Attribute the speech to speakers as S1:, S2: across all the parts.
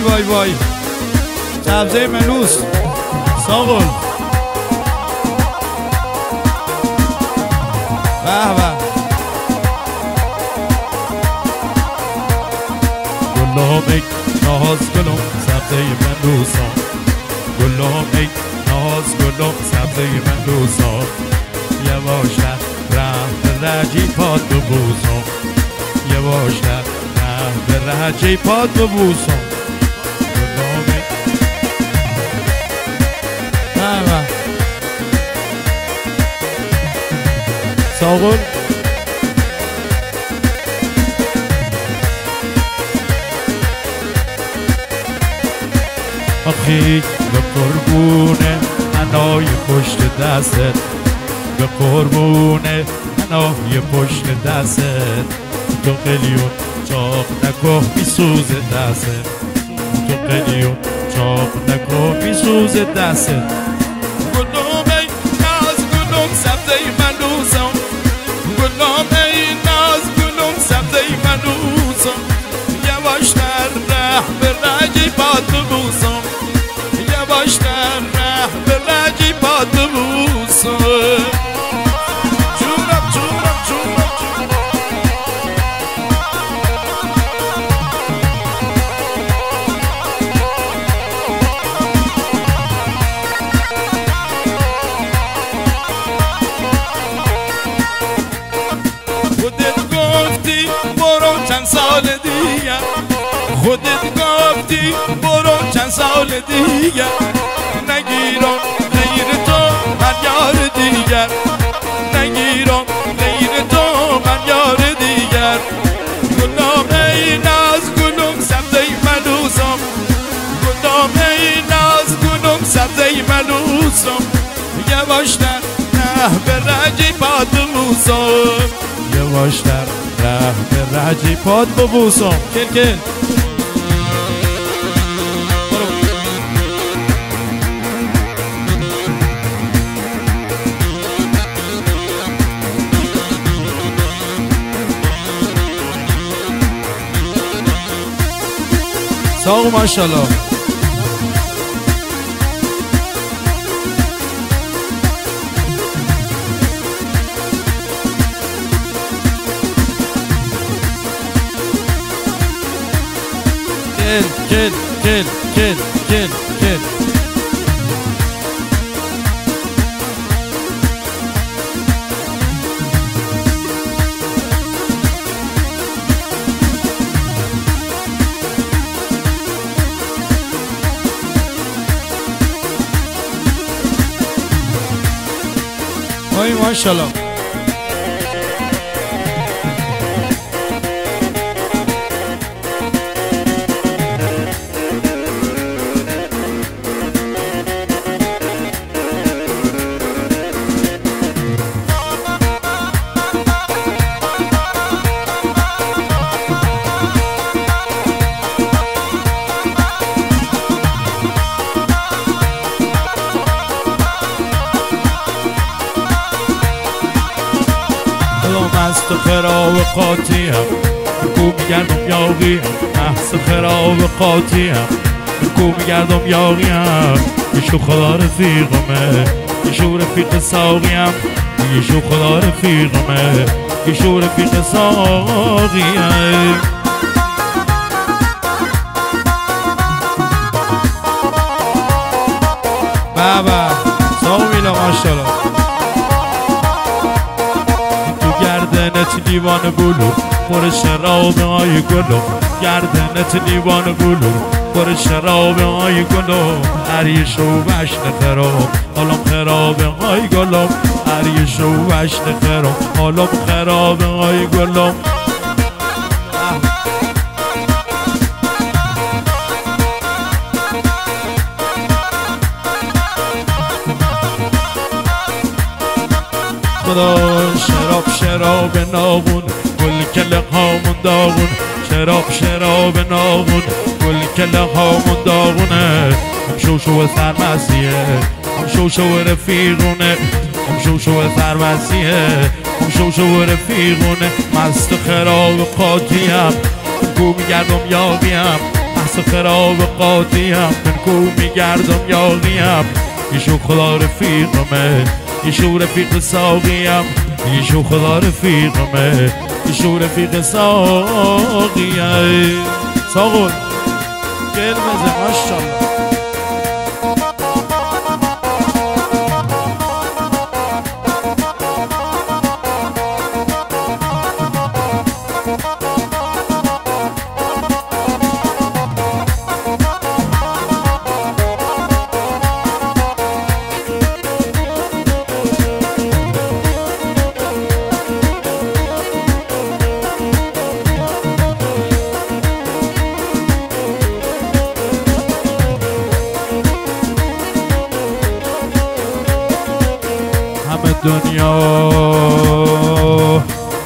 S1: وای وای وای سبزه ملوس ساغل به به
S2: گلام ای ناز گلم سبزه ملوسا گلام ای ناز گلم سبزه ملوسا یواش رفت رجیپات ببوسم یواش رفت رجیپات ببوسم گلام ای
S1: به به
S2: ساغل آخی به قربونه انای پشت دستت به قربونه انای پشت دستت تو قلیون چاق نکن میسوز دستت تو قلیون چاق نکن میسوز دستت
S1: گلام ای ناز گلم سبزه ملوسم گلام ای ناز گلم سبزه ملوسم یواشتر ره به رجیپات ببوسم یواشتر ره به رجیپات ببوسم جونم جونم جونم خودت گفتی برو چند سال دیگر خودت گفتی برو چند سال دیگر نگیرم غیر تو من یار دیگر نگیرم غیر تو من یار دیگر گلام ای ناز گلم سبزه ملوسم گلام ای ناز گلم سبزه ملوسم یواشتر نه به رجیپات ببوسم
S2: یواشتر ره به رجیپات ببوسم
S1: کل کل
S2: ساغ ماشاءالله
S1: کل کل کل کل کل وای ماشاءالله
S2: مست خراب قاطی هم کو میگردم یاقی هم مست خراب قاطی هم کو میگردم یاقی هم یشو خدا رفیقمه یشو رفیق ساقی هم یشو خدا رفیقمه یشو رفیق ساقی هم
S1: بابا ساق میلا ماشاءالله
S2: گردنت لیوان بلور پر شراب های گلو گردنت لیوان بلور پر شراب های گلو هریش و وشن خراب حالم خراب های گلو هریش و وشن خراب حالم خراب های گلو خدا شراب شراب ناغون گل کله هامون داغون شراب شراب ناغون گل کله هامون داغونه هم شو سرمسیه هم شو رفیقونه هم شو سرمسیه هم شو رفیقونه مست خراب قاطیم کو میگردم یاقیم مثل خراب قاطیم من کو میگردم یاقیم ایشو خدا رفیقمه ایشو رفیق ساقیم ایشو خدا رفیقمه ایشو رفیق ساقیه
S1: ساقل قرمزه ماشاءالله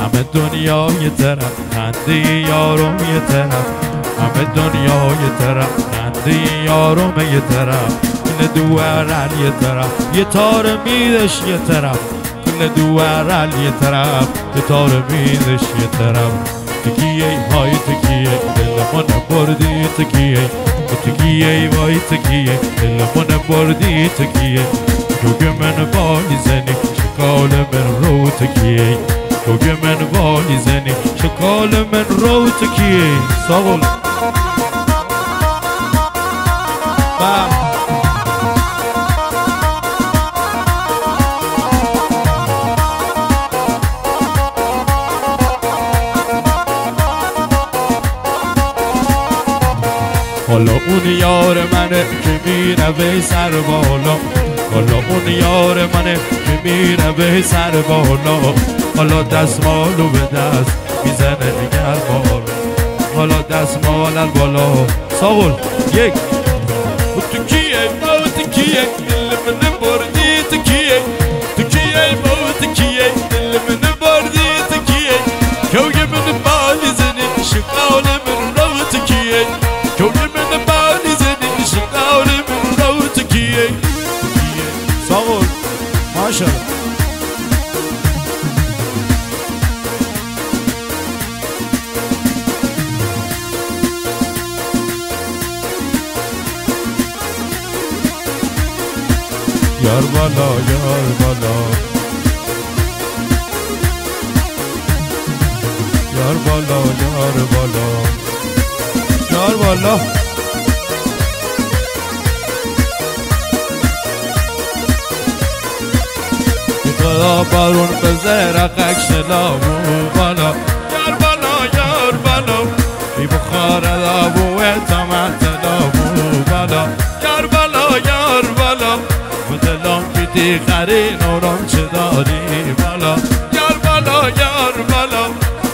S2: همه دنیا یه طرف خنده یارم یه طرف همه دنیا یه طرف خنده یارم یه طرف کل دوارل یه طرف یه تار میدش یه طرف کل دوارل یه طرف یه تار میدش یه طرف تکیه های تکیه دلمون بردی تکیه تکیه وای تکیه دلمون بردی تکیه جوگ من بانی زنی شکال من رو تکیه جوگ من بانی زنی شکال من رو تکیه ساقل حالا اون یار منه که میره به سر بالا حالا اون یار منه که میره به سر بالا حالا دستمالو به دست میزنه نگر بار حالا دستمال بالا ساقل یک و تو کیه با تو کیه دل من بردی تو کیه تو کیه با تو کیه دل من بردی تو کیه کوی من بالی زنی شکال من رو تو کیه کوی من بالی زنی شکال من رو تو کیه
S1: ساقل ماشاءالله
S2: یار بالا یار بالا یار بالا یار بالا
S1: یار بالا
S2: خدا بارون بزرق اکشلامو بالا یار بالا یار بالا بی بخار دابو اتمت دابو بالا یار بالا یار بالا دلم بیدی خری نورم چه داری بالا یار بالا یار بالا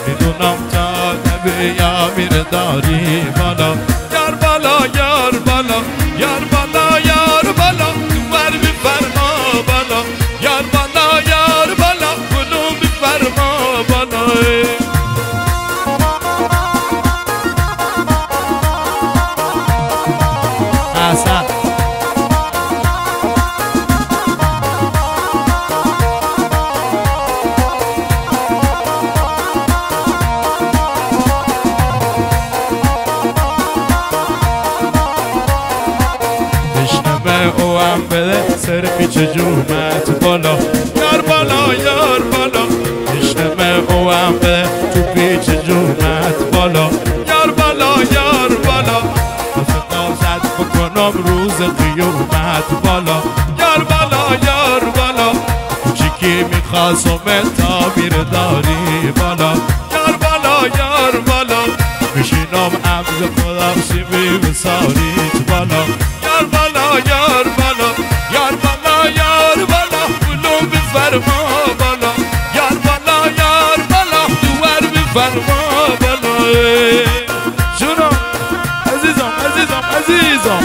S2: میدونم تا نبی امیر داری بالا یار بالا یار بالا یار بالا یار بالا دوبر میفرما بالا یار بالا یار بالا گلو میفرما بالا
S1: احسن
S2: او هم بده سر پیچ جومت بالا یار بالا یار بالا اشتمه او هم بده تو پیچ جومت بالا یار بالا یار بالا واسه نازد بکنم روز قیومت بالا یار بالا یار بالا کوچیکی میخواستم تعبیر داری بالا یار بالا یار بالا میشینم عبد خودم سیبی بساریت بالا یار بالا یار بالا یار بالا یار بالا گلو بفرما بالا یار بالا یار بالا دوار بفرما بالا
S1: جونم عزیزم عزیزم عزیزم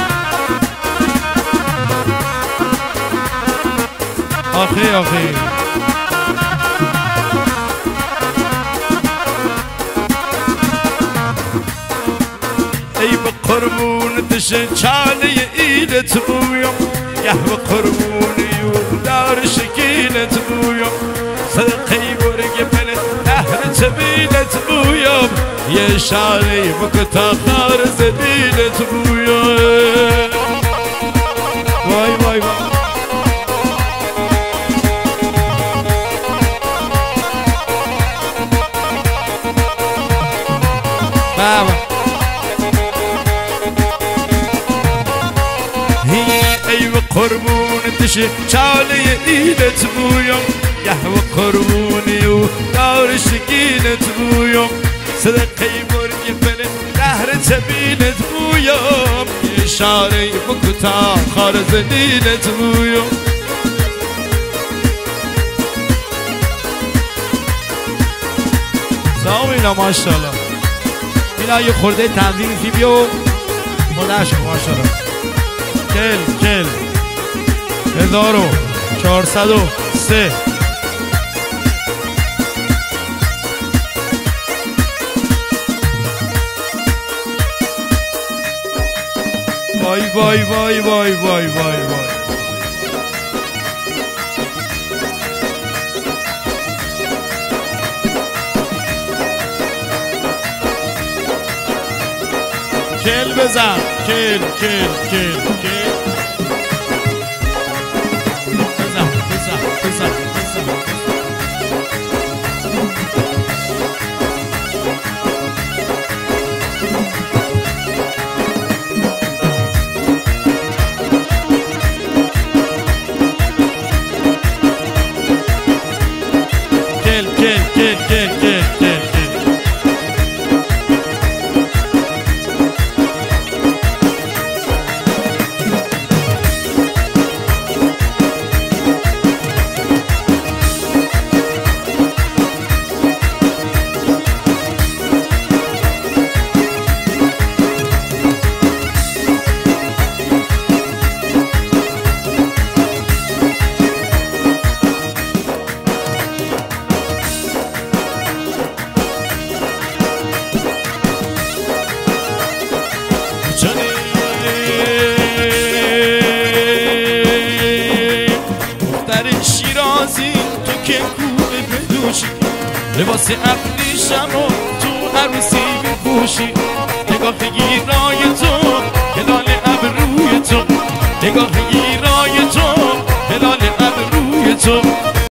S2: آخی آخی ای به قربون دشن چاله ایدت بویم یه به قربون یودار شکیلت بویم صدقی برگ بله اهل چه بیلت بویم یه شعری بکن تا خار زدیلت بویم وای وای وای بابا ای و قربون تشه چاله ایلت بویم یه و قربونی و دار شکینت بویم صدقه مرگی بله دهر چبینت بویم یه شاره بکتا خار زنینت بویم سلام اینا ماشالله اینا یه خورده تنظیم فیبی و خودش ماشالله کل 1403 وای وای وای وای وای وای وای کل بزن کل بزن لباس ابریشم و تو عروسی میپوشی نگاه گیرای تو هلال ابروی تو نگاه گیرای تو هلال ابروی تو